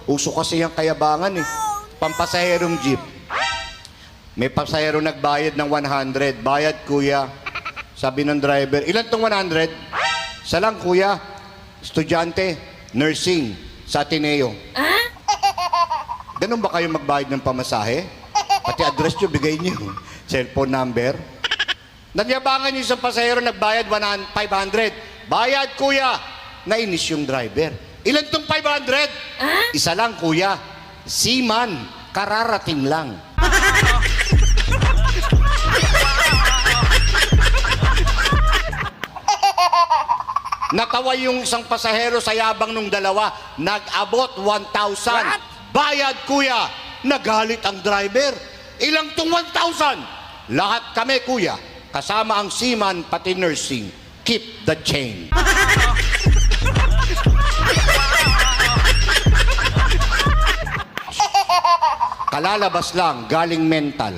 Uso kasi yung kayabangan eh. Pampasaherong jeep. May pasahero nagbayad ng 100. Bayad, kuya. Sabi ng driver, ilan tong 100? Isa lang, kuya. Estudyante, nursing, sa Ateneo. Ganun ba kayo magbayad ng pamasahe? Pati address nyo, bigay nyo. Cellphone number. Nagyabangan yung isang pasahero, nagbayad 500. Bayad, kuya. Nainis yung driver. Ilan tong 500? Isa lang, kuya. Seaman, kararating lang. Natawa yung isang pasahero sa yabang nung dalawa. Nag-abot 1,000. Bayad, kuya. Nagalit ang driver. Ilang tong 1,000? Lahat kami, kuya. Kasama ang seaman, pati nursing. Keep the chain. Kalalabas lang, galing mental.